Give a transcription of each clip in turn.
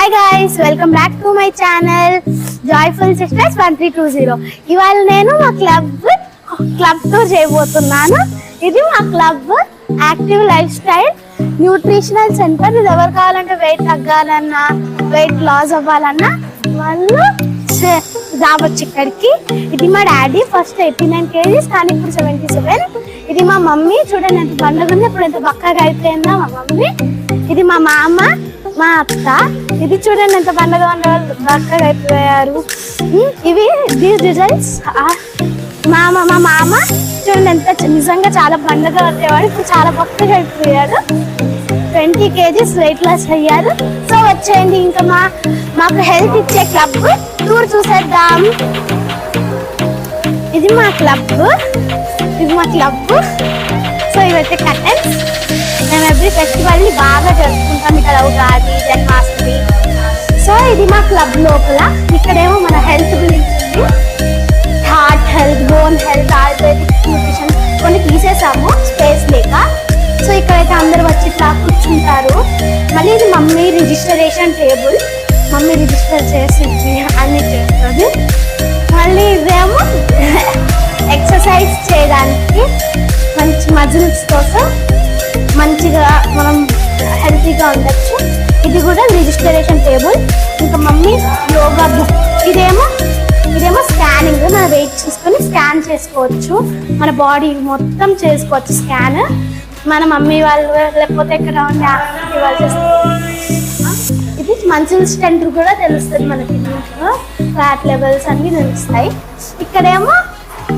Hi guys, welcome back to my channel joyful sisters 1320. ఇవాళ నేను మా క్లబ్ టూర్ చేయబోతున్నాను. ఇది మా club active life style nutritional centre. ఇది ఎవరు కావాలంటే వెయిట్ తగ్గాలన్నా వెయిట్ లాస్ అవ్వాలన్నా వాళ్ళు రావచ్చు ఇక్కడికి. ఇది మా డాడీ, ఫస్ట్ 89 kgs కానీ ఇప్పుడు 77. ఇది మా మమ్మీ, చూడండి ఎంత పండుగ ఉంది, ఇప్పుడు ఎంత బక్కగా అయిపోయిందా మా మమ్మీ. ఇది మా మామ, మా అత్త, ఇది చూడండి ఎంత పండుగ ఉన్న వాళ్ళు బక్కగా అయిపోయారు. ఇవి దీస్ రిజల్ట్స్. మా మామ చూడండి ఎంత నిజంగా చాలా పండుగ ఉండేవాడు, ఇప్పుడు చాలా బక్కగా అయిపోయాడు. 20 kgs వెయిట్ లాస్ అయ్యారు. సో వచ్చేయండి ఇంకా మాకు హెల్త్ ఇచ్చే క్లబ్ టూర్ చూసేద్దాం. ఇది మా క్లబ్. సో ఇవైతే కర్టెన్స్. మేము ఎవ్రీ ఫెస్టివల్ ని బాగా జరుపుకుంటాం ఇక్కడ, ఉగాది, జన్మాష్టమి. సో ఇది మా క్లబ్ లోపల. ఇక్కడేమో మన హెల్త్ గురించి, heart health, bone health, ayurvedic nutrition కొన్ని తీసేసాము స్పేస్ లేక. సో ఇక్కడైతే అందరు వచ్చి ఇట్లా కూర్చుంటారు. మళ్ళీ ఇది mummy registration table, mummy register చేసి అన్ని చేస్తుంది. మళ్ళీ ఇదేమో ఎక్సర్సైజ్ చేయడానికి, మంచి మజిల్స్ కోసం మంచిగా మనం హెల్తీగా ఉండొచ్చు. ఇది కూడా రిజిస్ట్రేషన్ టేబుల్. ఇంకా మమ్మీ యోగా బుక్. ఇదేమో స్కానింగ్, మన వెయిట్ చూసుకొని స్కాన్ చేసుకోవచ్చు, మన బాడీ మొత్తం చేసుకోవచ్చు స్కాన్. మన మమ్మీ వాళ్ళు లేకపోతే ఇక్కడ ఉండే వాళ్ళు చేస్తారు. ఇది మజిల్ స్ట్రెంత్ కూడా తెలుస్తుంది మనకి, ఫ్యాట్ లెవెల్స్ అన్ని తెలుస్తాయి. ఇక్కడేమో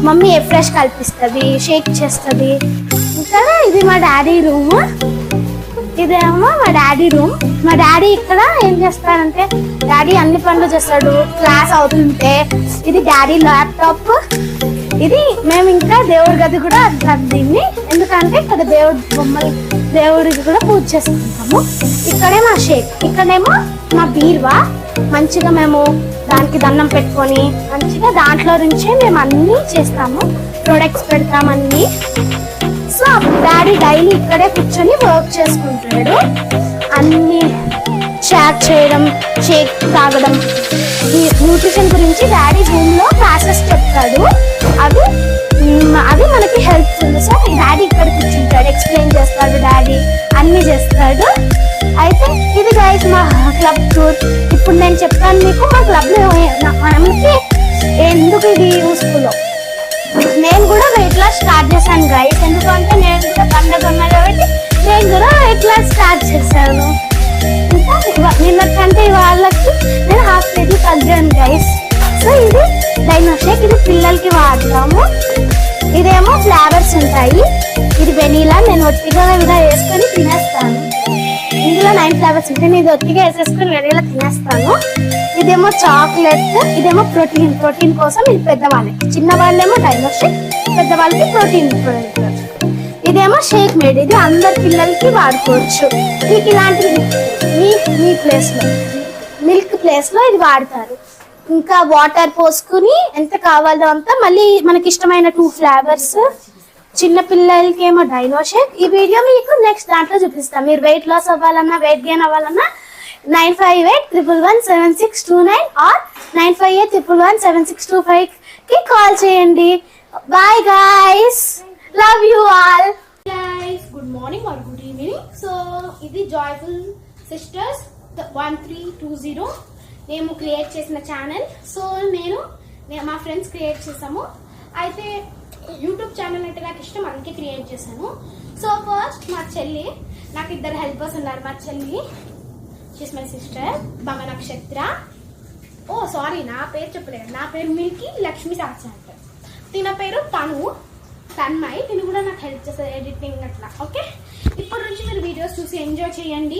మమ్మీ ఫ్రెష్ కల్పిస్తుంది, షేక్ చేస్తుంది. ఇక్కడ ఇది మా డాడీ రూమ్. ఇదేమో మా డాడీ రూమ్. మా డాడీ ఇక్కడ ఏం చేస్తారంటే, డాడీ అన్ని పనులు చేస్తాడు క్లాస్ అవుతుంటే. ఇది డాడీ ల్యాప్టాప్. ఇది మేము ఇంకా దేవుడి గది కూడా అంటారు దీన్ని, ఎందుకంటే ఇక్కడ దేవుడి బొమ్మలు, దేవుడికి కూడా పూజ చేసుకుంటాము. ఇక్కడే మా షేక్. ఇక్కడేమో మా బీర్వా. మంచిగా మేము దానికి దండం పెట్టుకొని మంచిగా దాంట్లో నుంచే మేము అన్నీ చేస్తాము, ప్రొడక్ట్స్ పెడతాం అన్నీ. సో డాడీ డైలీ ఇక్కడే కూర్చొని వర్క్ చేసుకుంటాడు. అన్ని చాట్ చేయడం, షేక్ తాగడం, ఈ న్యూట్రిషన్ గురించి డాడీ రూమ్ లో క్లాసెస్ చెప్తాడు. అవి మనకి హెల్ప్ఫుల్. సో డాడీ ఇక్కడ కూర్చుంటాడు, ఎక్స్ప్లెయిన్ చేస్తాడు, డాడీ అన్ని చేస్తాడు. అయితే ఇది గైస్ మా క్లబ్ టూర్. ఇప్పుడు నేను చెప్తాను మీకు మా క్లబ్ లో మనకి ఎందుకు ఇది యూస్ఫుల్. నేను కూడా వెయిట్ లాస్ స్టార్ట్ చేశాను గైస్, ఎందుకంటే నేను కూడా పండుగ ఉన్నా కాబట్టి నేను కూడా వెయిట్ లాస్ స్టార్ట్ చేశాను. ఇంకా నిన్నకంటే వాళ్ళకి నేను 1/2 kg తగ్గాను గైస్. సో ఇది డైనో షేక్. ఇది పిల్లలకి వాడతాము. ఇదేమో ఫ్లేవర్స్ ఉంటాయి. ఇది వెనీలా. నేను ఒట్టిగా ఇలా వేసుకొని తినేస్తాను. ఇందులో 9 ఫ్లేవర్స్ ఉంటాయి. నేను ఇది ఒట్టిగా వేసేసుకొని వెనీలా తినేస్తాను. ఇదేమో చాక్లెట్. ఇదేమో ప్రోటీన్ కోసం. ఇది పెద్దవాళ్ళకి, చిన్న వాళ్ళేమో డైనో షేక్, పెద్దవాళ్ళకి ప్రోటీన్. ఇదేమో షేక్ మేడ్. ఇది అందరి పిల్లలకి వాడుకోవచ్చు. మీకు ఇలాంటివి మీ ప్లేస్ లో, మిల్క్ ప్లేస్ లో ఇది వాడతారు. ఇంకా వాటర్ పోసుకుని ఎంత కావాలో అంతా. మళ్ళీ మనకి ఇష్టమైన 2 ఫ్లేవర్స్. చిన్న పిల్లలకి ఏమో డైనో షేక్. ఈ వీడియో మీకు నెక్స్ట్ దాంట్లో చూపిస్తాం. మీరు వెయిట్ లాస్ అవ్వాలన్నా వెయిట్ గెయిన్ అవ్వాలన్నా 9581117629 ఆర్ 9581117625 కి కాల్ చేయండి. Bye guys, love you all. Guys, good morning or good evening. So ఇది జాయ్ఫుల్ సిస్టర్స్ 1320 మేము క్రియేట్ చేసిన ఛానల్. సో నేను మా ఫ్రెండ్స్ క్రియేట్ చేసాము. అయితే యూట్యూబ్ ఛానల్ అంటే నాకు ఇష్టం, అందుకే క్రియేట్ చేశాను. సో ఫస్ట్ మా చెల్లి, నాకు 2 హెల్పర్స్ ఉన్నారు. మా చెల్లి, షీస్ మై సిస్టర్, భగ నక్షత్ర. ఓ సారీ, నా పేరు చెప్పలేదు. నా పేరు మిల్కీ లక్ష్మి శాస్త్రి. తిన పేరు తన్మయ్. తిని కూడా నాకు హెల్ప్ చేస్తారు ఎడిటింగ్ అట్లా. ఓకే, ఇప్పటి నుంచి మీరు వీడియోస్ చూసి ఎంజాయ్ చేయండి.